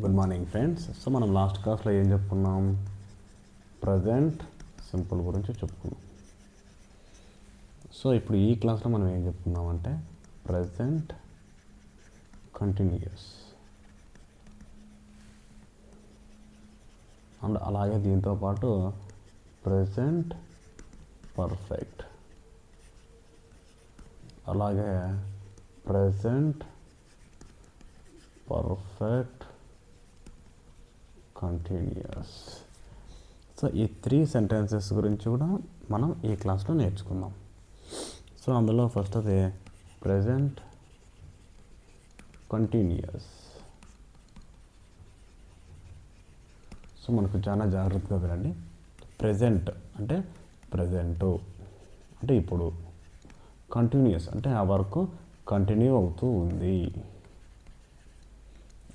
Good morning friends. So మనం last క్లాస్లో ఏం చెప్పుకున్నాం? ప్రజెంట్ సింపుల్ గురించి చెప్పుకున్నాం. సో ఇప్పుడు ఈ క్లాస్లో మనం ఏం చెప్పుకున్నామంటే ప్రజెంట్ కంటిన్యూస్ అండ్ అలాగే దీంతో పాటు ప్రజెంట్ పర్ఫెక్ట్, అలాగే ప్రజెంట్ పర్ఫెక్ట్ కంటిన్యూస్. సో ఈ 3 సెంటెన్సెస్ గురించి కూడా మనం ఈ క్లాస్లో నేర్చుకుందాం. సో అందులో ఫస్ట్ అదే ప్రజెంట్ కంటిన్యూస్. సో మనకు చాలా జాగ్రత్తగా వినండి. ప్రజెంట్ అంటే ప్రజెంటు అంటే ఇప్పుడు, కంటిన్యూస్ అంటే ఆ వర్క్ కంటిన్యూ అవుతూ ఉంది.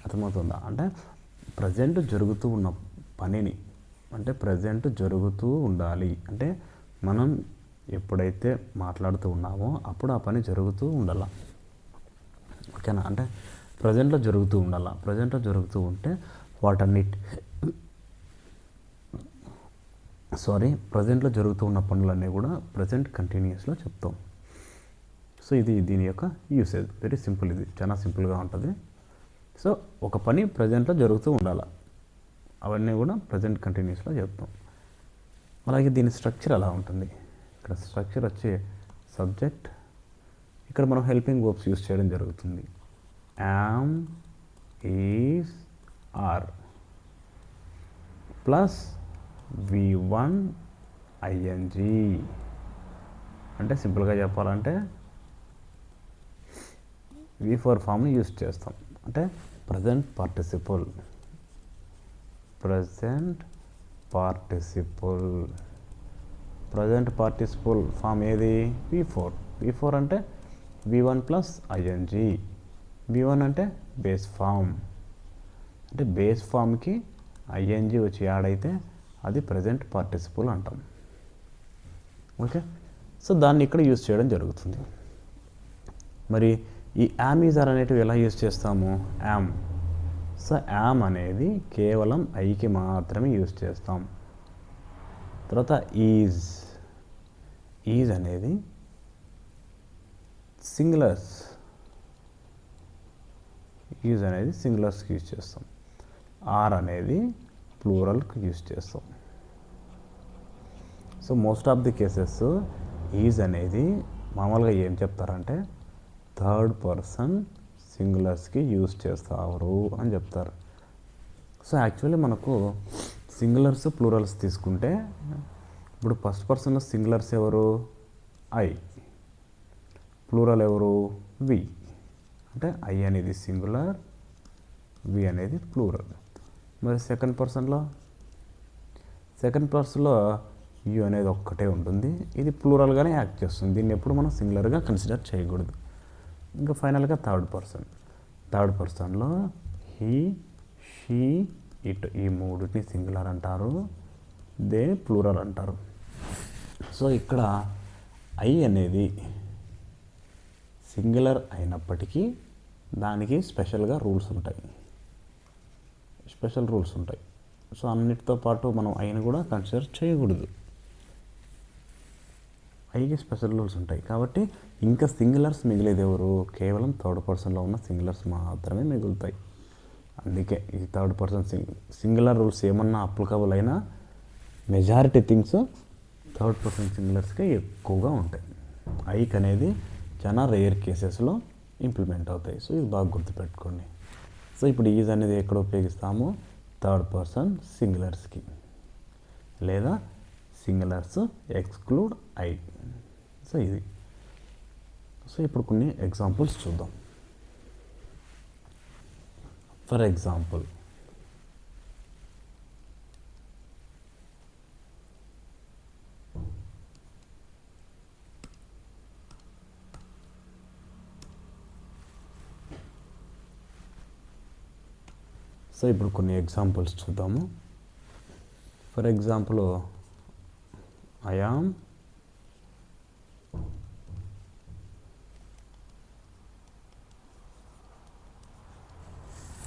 అర్థమవుతుందా? అంటే ప్రజెంట్ జరుగుతూ ఉన్న పనిని, అంటే ప్రజెంట్ జరుగుతూ ఉండాలి అంటే మనం ఎప్పుడైతే మాట్లాడుతూ ఉన్నామో అప్పుడు ఆ పని జరుగుతూ ఉండాల. ఓకేనా? అంటే ప్రజెంట్లో జరుగుతూ ఉండాల. ప్రజెంట్లో జరుగుతూ ఉంటే ప్రజెంట్లో జరుగుతూ ఉన్న పనులన్నీ కూడా ప్రజెంట్ కంటిన్యూస్లో చెప్తాం. సో ఇది దీని యొక్క యూసేజ్. వెరీ సింపుల్, ఇది చాలా సింపుల్గా ఉంటుంది. సో ఒక పని ప్రజెంట్లో జరుగుతూ ఉండాలి, అవన్నీ కూడా ప్రజెంట్ కంటిన్యూస్లో చెప్తాం. అలాగే దీని స్ట్రక్చర్ అలా ఉంటుంది. ఇక్కడ స్ట్రక్చర్ వచ్చి సబ్జెక్ట్, ఇక్కడ మనం హెల్పింగ్ వర్బ్స్ యూస్ చేయడం జరుగుతుంది. Am, is, are plus V1 ING. అంటే సింపుల్గా చెప్పాలంటే V4 ఫామ్ని యూస్ చేస్తాం. అంటే ప్రజెంట్ పార్టిసిపుల్ ఫామ్ ఏది? V4 అంటే V1 ప్లస్ ING. V1 అంటే బేస్ ఫామ్, అంటే బేస్ ఫామ్కి ING వచ్చి యాడ్ అయితే అది ప్రజెంట్ పార్టిసిపుల్ అంటాం. ఓకే, సో దాన్ని ఇక్కడ యూస్ చేయడం జరుగుతుంది. మరి ఈ యామ్, ఈజ్, ఆర్ అనేటివి ఎలా యూస్ చేస్తాము? యామ్, సో యామ్ అనేది కేవలం ఐకి మాత్రమే యూస్ చేస్తాం. తర్వాత ఈజ్ అనేది సింగులర్స్కి యూజ్ చేస్తాం. ఆర్ అనేది ప్లూరల్కి యూజ్ చేస్తాం. So most of the cases is అనేది మామూలుగా ఏం చెప్తారంటే థర్డ్ పర్సన్ సింగులర్స్కి యూజ్ చేస్తారు అని చెప్తారు. సో యాక్చువల్లీ మనకు సింగులర్స్ ప్లూరల్స్ తీసుకుంటే ఇప్పుడు ఫస్ట్ పర్సన్లో సింగులర్స్ ఎవరు? ఐ. ప్లూరల్ ఎవరు? వి. అంటే ఐ అనేది సింగులర్, వి అనేది ప్లూరల్. మరి సెకండ్ పర్సన్లో యు అనేది ఒక్కటే ఉంటుంది, ఇది ప్లూరల్గానే యాక్ట్ చేస్తుంది. దీన్ని ఎప్పుడు మనం సింగులర్గా కన్సిడర్ చేయకూడదు. ఇంకా ఫైనల్గా థర్డ్ పర్సన్లో హీ, షీ, ఇట్, ఈ మూడుని సింగులర్ అంటారు, దేని ప్లూరల్ అంటారు. సో ఇక్కడ ఐ అనేది సింగులర్ అయినప్పటికీ దానికి స్పెషల్ రూల్స్ ఉంటాయి. సో అన్నిటితో పాటు మనం ఐని కూడా కన్సిడర్ చేయకూడదు. ఐకి స్పెషల్ రూల్స్ ఉంటాయి కాబట్టి ఇంకా సింగులర్స్ మిగిలేది ఎవరు? కేవలం థర్డ్ పర్సన్లో ఉన్న సింగులర్స్ మాత్రమే మిగులుతాయి. అందుకే ఈ థర్డ్ పర్సన్ సింగులర్ రూల్స్ ఏమన్నా అప్లికబుల్ అయినా మెజారిటీ థింగ్స్ థర్డ్ పర్సన్ సింగులర్స్కే ఎక్కువగా ఉంటాయి. ఐక్ అనేది చాలా రేర్ కేసెస్లో ఇంప్లిమెంట్ అవుతాయి. సో ఇది బాగా గుర్తుపెట్టుకోండి. సో ఇప్పుడు ఈజ్ అనేది ఎక్కడ ఉపయోగిస్తాము? థర్డ్ పర్సన్ సింగులర్స్కి, లేదా సింగులర్స్ ఎక్స్క్లూడ్ ఐ. సో ఇది. సో ఇప్పుడు కొన్ని ఎగ్జాంపుల్స్ చూద్దాం. ఫర్ ఎగ్జాంపుల్, చూద్దాము. For example, I am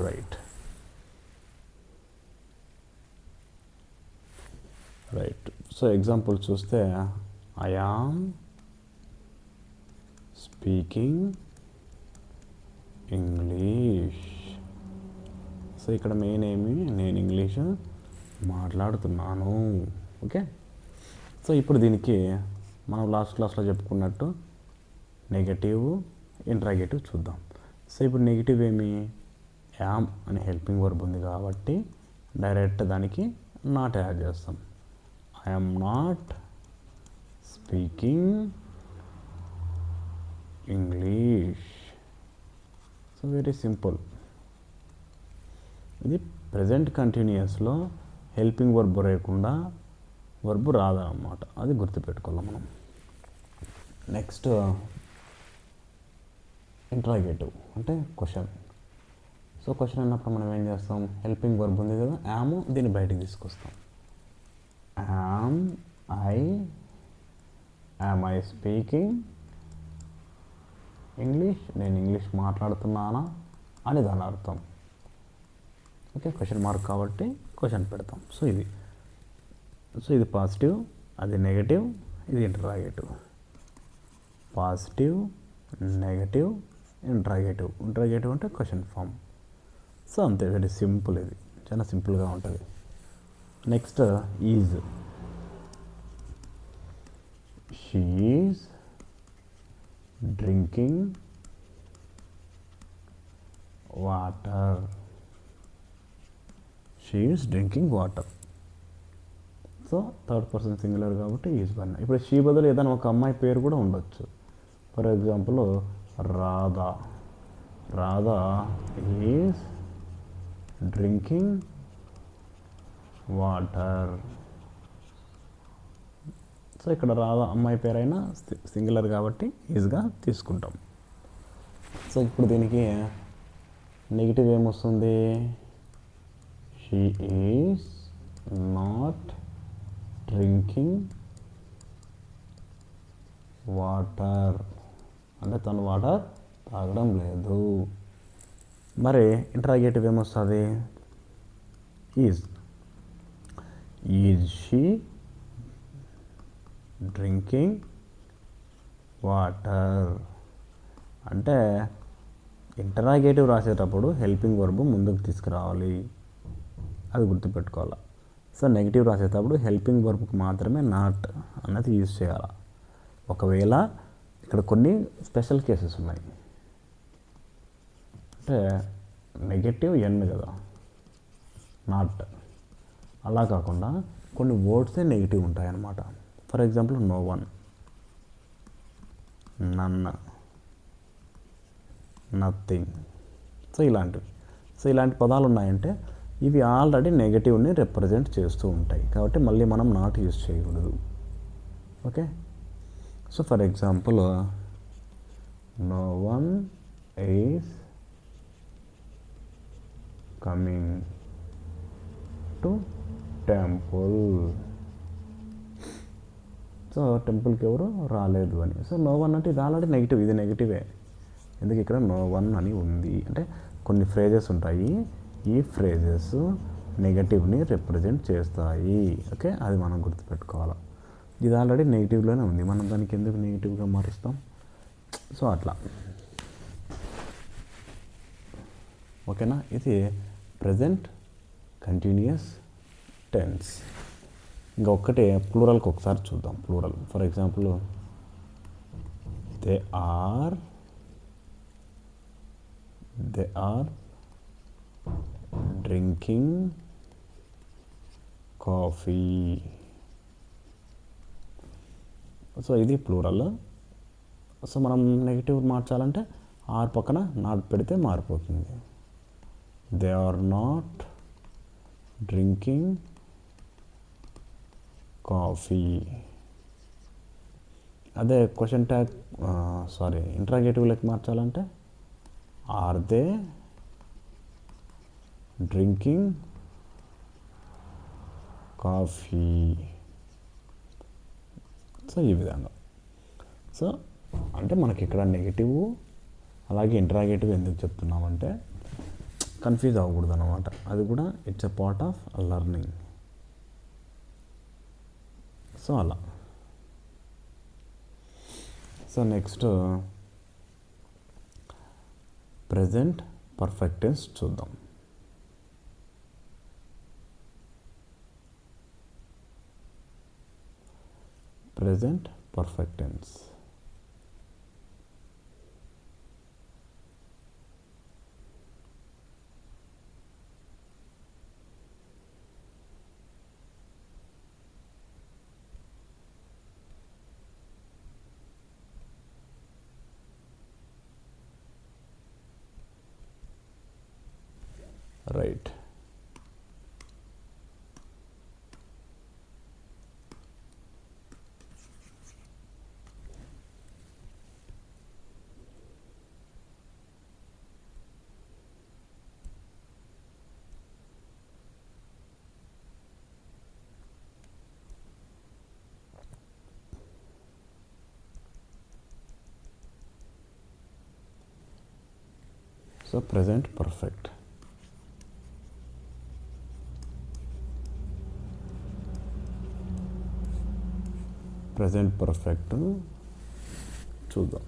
right. Right. So example చూస్తే I am speaking English. So ఇక్కడ మెయిన్ ఏమి, నేను ఇంగ్లీష్ మాట్లాడుతున్నాను. ఓకే. సో ఇప్పుడు దీనికి మనం లాస్ట్ క్లాస్లో చెప్పుకున్నట్టు నెగటివ్, ఇంట్రాగేటివ్ చూద్దాం. సో ఇప్పుడు నెగిటివ్ ఏమి, యామ్ అనే హెల్పింగ్ వర్బ్ ఉంది కాబట్టి డైరెక్ట్ దానికి నాట్ యాడ్ చేస్తాం. I'm not speaking English. So very simple. ఇది ప్రజెంట్ కంటిన్యూస్లో హెల్పింగ్ వర్బ్ లేకుండా వర్బ్ రాదన్నమాట, అది గుర్తుపెట్టుకోవాలి మనం. నెక్స్ట్ ఇంట్రాగేటివ్ అంటే క్వశ్చన్. సో క్వశ్చన్ అన్నప్పుడు మనం ఏం చేస్తాం, హెల్పింగ్ వర్బ్ ఉంది కదా యామ్, దీన్ని బయటికి తీసుకొస్తాం. యామ్ ఐ స్పీకింగ్ ఇంగ్లీష్, నేను ఇంగ్లీష్ మాట్లాడుతున్నానా అని దాని అర్థం. ఓకే, క్వశ్చన్ మార్క్ కాబట్టి క్వశ్చన్ పెడతాం. సో ఇది పాజిటివ్, అది నెగటివ్, ఇది interrogative. Positive, negative, interrogative. Interrogative అంటే క్వశ్చన్ ఫామ్. సో అంతే, వెరీ సింపుల్. ఇది చాలా సింపుల్గా ఉంటుంది. Next is. She is drinking water. She is drinking water. So third person singular కాబట్టి ఈజ్ వన్. ఇప్పుడు షీ బదులు ఏదైనా ఒక అమ్మాయి పేరు కూడా ఉండొచ్చు. For example Radha. Radha is drinking water. So ఇక్కడ రాధా అమ్మాయి పేరైనా సింగులర్ కాబట్టి ఈజ్గా తీసుకుంటాం. సో ఇప్పుడు దీనికి నెగిటివ్ ఏమొస్తుంది, she is not drinking water. అంటే తను వాటర్ తాగడం లేదు. మరి ఇంట్రాగేటివ్ ఏమొస్తుంది, ఈజ్ షీ డ్రింకింగ్ వాటర్. అంటే ఇంటరాగేటివ్ రాసేటప్పుడు హెల్పింగ్ వర్బ్ ముందుకు తీసుకురావాలి, అది గుర్తుపెట్టుకోవాలి. సో నెగిటివ్ రాసేటప్పుడు హెల్పింగ్ వర్బ్కి మాత్రమే నాట్ అన్నది యూజ్ చేయాలి. ఒకవేళ ఇక్కడ కొన్ని స్పెషల్ కేసెస్ ఉన్నాయి. అంటే నెగటివ్ ఎన్ కదా, నాట్. అలా కాకుండా కొన్ని వర్డ్సే నెగిటివ్ ఉంటాయన్నమాట. For example no one, none, nothing. So ఇలాంటి పదాలు ఉన్నాయంటే ఇవి ఆల్రెడీ నెగటివ్ని రిప్రజెంట్ చేస్తూ ఉంటాయి కాబట్టి మళ్ళీ మనం నాట్ యూజ్ చేయకూడదు. Okay. So for example no one is coming to temple. So టెంపుల్కి ఎవరు రాలేదు అని. సో నో వన్ అంటే ఇది ఆల్రెడీ నెగిటివ్, ఇది నెగిటివే. ఎందుకు ఇక్కడ నో వన్ అని ఉంది అంటే కొన్ని ఫ్రేజెస్ ఉంటాయి, ఈ ఫ్రేజెస్ నెగటివ్ని రిప్రజెంట్ చేస్తాయి. ఓకే, అది మనం గుర్తుపెట్టుకోవాలి. ఇది ఆల్రెడీ నెగిటివ్లోనే ఉంది, మనం దానికి ఎందుకు నెగిటివ్గా మారుస్తాం. సో అట్లా. ఓకేనా, ఇది ప్రజెంట్ కంటిన్యూస్ టెన్స్. ఇంకా ఒక్కటే ప్లూరల్కి ఒకసారి చూద్దాం. Plural for example they are drinking coffee. So ఇది ప్లూరల్. సో మనం నెగిటివ్ మార్చాలంటే ఆర్ పక్కన నాట్ పెడితే మారిపోతుంది. They are not drinking coffee. అదే క్వశ్చన్ ట్యాగ్ ఇంట్రాగేటివ్లోకి మార్చాలంటే are they drinking coffee. So ఈ విధంగా. సో అంటే మనకి ఇక్కడ నెగిటివ్ అలాగే ఇంట్రాగేటివ్ ఎందుకు చెప్తున్నామంటే కన్ఫ్యూజ్ అవ్వకూడదు అనమాట. అది కూడా it's a part of learning. So అలా. So next present perfect tense చూద్దాం. Present perfect tense. Right. So present perfect. Present perfect చూద్దాం.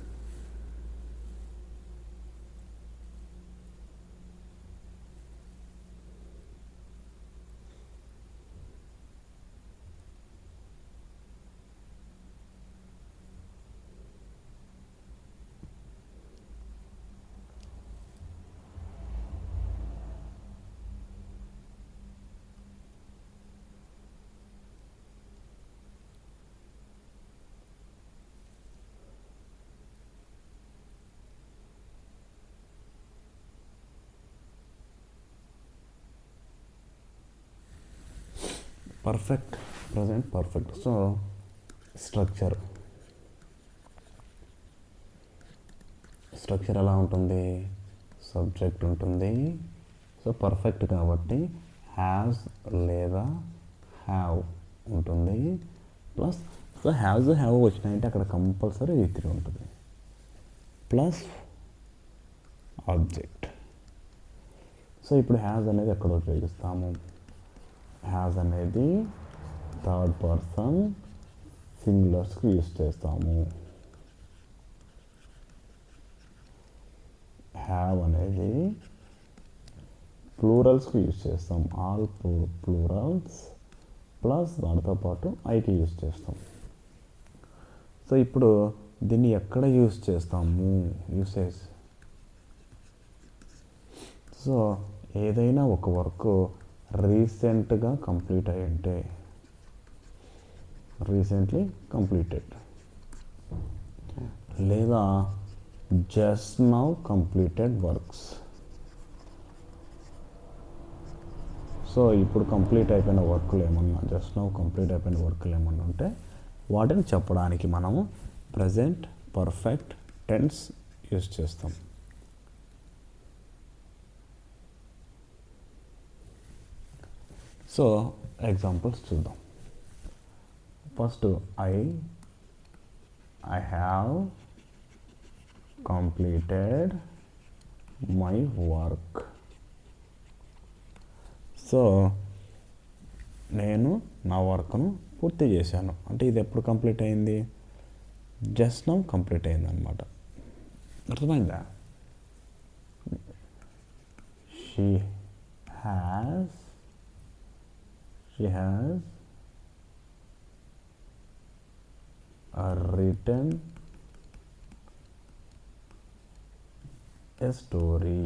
Perfect, present perfect. So structure ఎలా ఉంటుంది? సబ్జెక్ట్ ఉంటుంది. సో పర్ఫెక్ట్ కాబట్టి హ్యాస్ లేదా హ్యావ్ ఉంటుంది. ప్లస్ సో హ్యావ్ వచ్చినాయంటే అక్కడ కంపల్సరీ V3 ఉంటుంది. Plus object. సో ఇప్పుడు హ్యాస్ అనేది ఎక్కడ ఉపయోగిస్తాము? హ్యాస్ అనేది థర్డ్ పర్సన్ సింగులర్స్కి యూజ్ చేస్తాము. హ్యావ్ అనేది ప్లూరల్స్కి యూజ్ చేస్తాం. ఆల్ ప్లూరల్స్ ప్లస్ దానితో పాటు ఐకి యూజ్ చేస్తాం. సో ఇప్పుడు దీన్ని ఎక్కడ యూజ్ చేస్తాము? యూసేజ్. సో ఏదైనా ఒక వర్క్ రీసెంట్గా కంప్లీట్ అయి ఉంటే, రీసెంట్లీ కంప్లీటెడ్, లేదా just now completed works. So ఇప్పుడు కంప్లీట్ అయిపోయిన వర్క్లు ఏమన్నా, జస్ట్ నౌ కంప్లీట్ అయిపోయిన వర్క్లు ఏమన్నా ఉంటే వాటిని చెప్పడానికి మనము ప్రజెంట్ పర్ఫెక్ట్ టెన్స్ యూజ్ చేస్తాం. సో ఎగ్జాంపుల్స్ చూద్దాం. First I have completed my work. So నేను నా వర్క్ను పూర్తి చేశాను. అంటే ఇది ఎప్పుడు కంప్లీట్ అయింది? జస్ట్ నౌ కంప్లీట్ అయింది అనమాట. అర్థమైందా? She has written a story.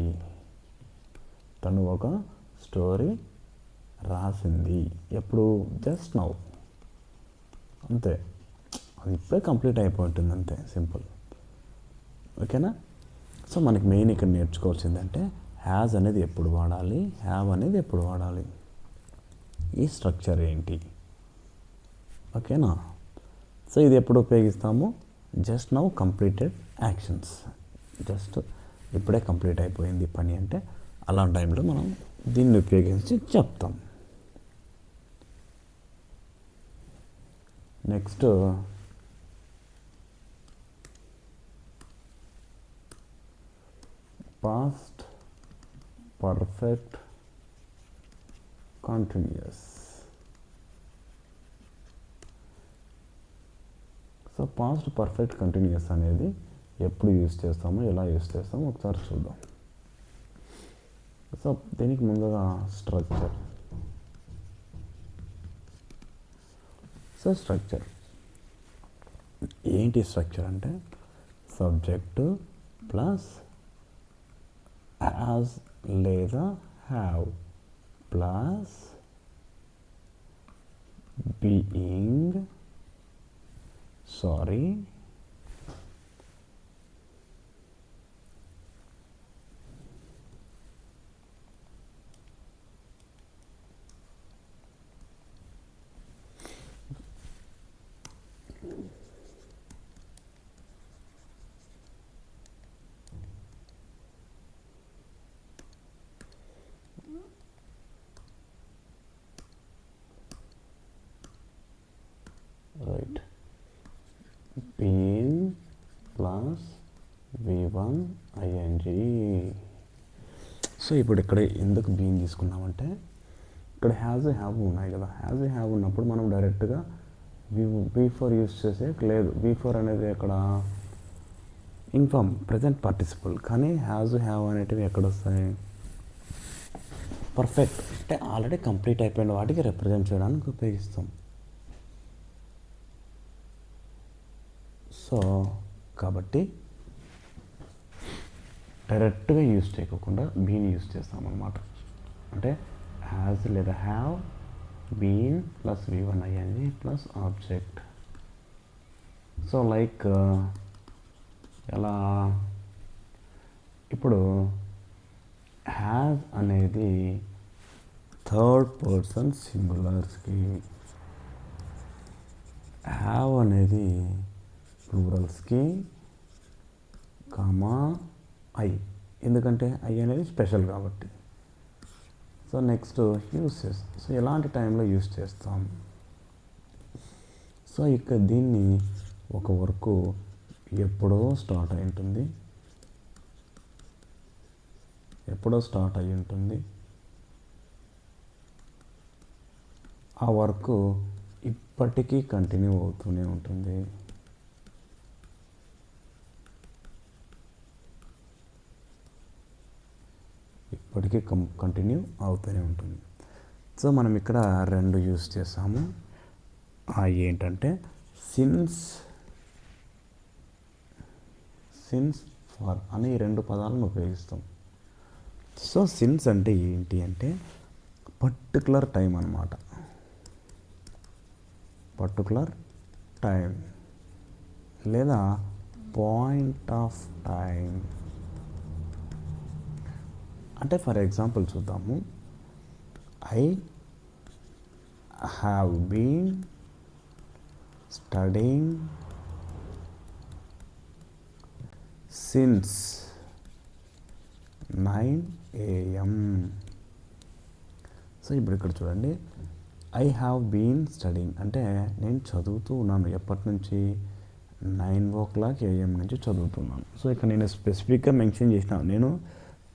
తను ఒక స్టోరీ రాసింది. ఎప్పుడు? Just now. అంతే, అది ఇప్పుడే కంప్లీట్ అయిపోతుంది, అంతే, సింపుల్. ఓకేనా? సో మనకి మెయిన్ ఇక్కడ నేర్చుకోవాల్సిందంటే హ్యాజ్ అనేది ఎప్పుడు వాడాలి, హ్యావ్ అనేది ఎప్పుడు వాడాలి, ఈ స్ట్రక్చర్ ఏంటి. ఓకేనా? సో ఇది ఎప్పుడు ఉపయోగిస్తాము? Just now completed actions. Just ఇప్పుడే కంప్లీట్ అయిపోయింది పని అంటే అలాంటి టైంలో మనం దీన్ని ఉపయోగించి చెప్తాం. Next past perfect continuous. So past perfect continuous అనేది ఎప్పుడు యూస్ చేస్తామో ఎలా యూస్ చేస్తామో ఒకసారి చూద్దాం. సో దీనికి ముందుగా స్ట్రక్చర్. సో స్ట్రక్చర్ ఏంటి? స్ట్రక్చర్ అంటే సబ్జెక్టు ప్లస్ యాజ్ లేదా have plus being right being plus V1 ing. So ఇప్పుడు ఇక్కడ ఎందుకు బీయింగ్ తీసుకున్నామంటే ఇక్కడ హ్యావ్ ఉన్నాయి కదా, హ్యావ్ ఉన్నప్పుడు మనం డైరెక్ట్గా V4 యూస్ చేసే లేదు. V4 అనేది ఇక్కడ ఇన్ఫార్మ్ ప్రజెంట్ పార్టిసిపల్, కానీ హ్యావ్ అనేటివి ఎక్కడ వస్తాయి? పర్ఫెక్ట్ అంటే ఆల్రెడీ కంప్లీట్ అయిపోయిన వాటికి రిప్రజెంట్ చేయడానికి ఉపయోగిస్తాం. సో కాబట్టి డైరెక్ట్గా యూజ్ చేయకుండా బీని యూజ్ చేస్తాం అన్నమాట. అంటే హ్యాజ్ లేదా have been plus V1 ing plus object. So like ఎలా? ఇప్పుడు హ్యాజ్ అనేది థర్డ్ పర్సన్ సింగులర్స్కి, హ్యావ్ అనేది ప్లూరల్స్కి, కామా ఐ, ఎందుకంటే ఐ అనేది స్పెషల్ కాబట్టి. So next uses. సో ఎలాంటి టైంలో యూస్ చేస్తాం? సో ఇక్కడ దీన్ని ఒక వర్క్ ఎప్పుడో స్టార్ట్ అయి ఉంటుంది, ఆ వర్క్ ఇప్పటికీ కంటిన్యూ అవుతూనే ఉంటుంది. ఇప్పటికీ కంటిన్యూ అవుతూనే ఉంటుంది. సో మనం ఇక్కడ రెండు యూస్ చేసాము. ఏంటంటే సిన్స్ ఫర్ అనే ఈ రెండు పదాలను ఉపయోగిస్తాం. సో సిన్స్ అంటే ఏంటి అంటే పర్టికులర్ టైం అన్నమాట. పర్టికులర్ టైం లేదా పాయింట్ ఆఫ్ టైం. అంటే ఫర్ ఎగ్జాంపుల్ చూద్దాము. I have been studying since 9 AM. So ఇప్పుడు ఇక్కడ చూడండి, ఐ హ్యావ్ బీన్ స్టడీయింగ్ అంటే నేను చదువుతూ ఉన్నాను. ఎప్పటి నుంచి? 9 AM నుంచి చదువుతున్నాను. సో ఇక్కడ నేను స్పెసిఫిక్గా మెన్షన్ చేసిన, నేను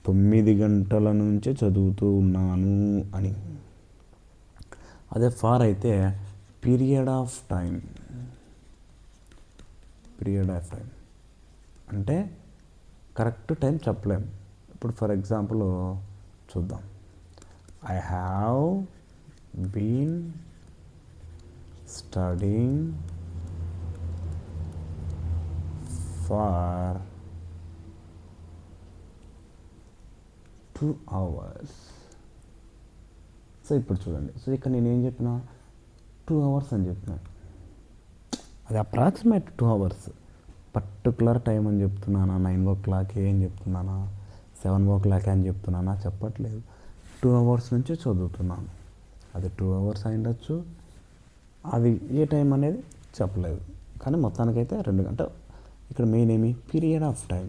9 గంటల నుంచే చదువుతూ ఉన్నాను అని. అదే ఫార్ అయితే పీరియడ్ ఆఫ్ టైం అంటే కరెక్ట్ టైం చెప్పలేం. ఇప్పుడు ఫర్ ఎగ్జాంపుల్ చూద్దాం. I have been studying for 2 hours. So ఇప్పుడు చూడండి, సో ఇక్కడ నేను ఏం చెప్పిన? 2 hours అని చెప్పిన. అది అప్రాక్సిమేట్ 2 hours. పర్టికులర్ టైం అని చెప్తున్నానా? 9 అని చెప్తున్నానా? 7 అని చెప్తున్నానా? చెప్పట్లేదు. 2 hours నుంచే చదువుతున్నాను. అది 2 hours అయి ఉండొచ్చు, అది ఏ టైం అనేది చెప్పలేదు. కానీ మొత్తానికైతే 2 గంటలు. ఇక్కడ మెయిన్ ఏమి? పీరియడ్ ఆఫ్ టైం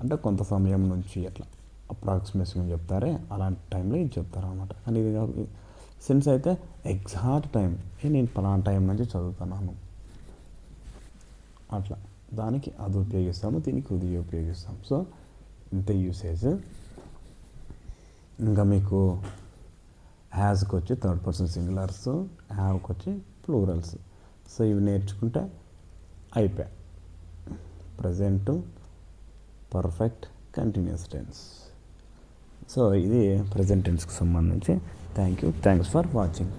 అంటే కొంత సమయం నుంచి అట్లా అప్రాక్సిమేషన్ చెప్తారే అలాంటి టైంలో ఇది చెప్తారు అన్నమాట. కానీ ఇది సిన్స్ అయితే ఎగ్జాక్ట్ టైం, నేను పలానా టైం నుంచి చదువుతున్నాను అట్లా. దానికి అది ఉపయోగిస్తాము, దీనికి ఇది ఉపయోగిస్తాం. సో ఇంత యూసేజ్. ఇంకా మీకు హ్యాజ్కి వచ్చి థర్డ్ పర్సన్ సింగులర్స్, హ్యావ్కి వచ్చి ప్లూరల్స్. సో ఇవి నేర్చుకుంటే అయిపోయా. Present perfect continuous tense. So ఇది ప్రజెంట్ టెన్స్కి సంబంధించి. Thanks for watching.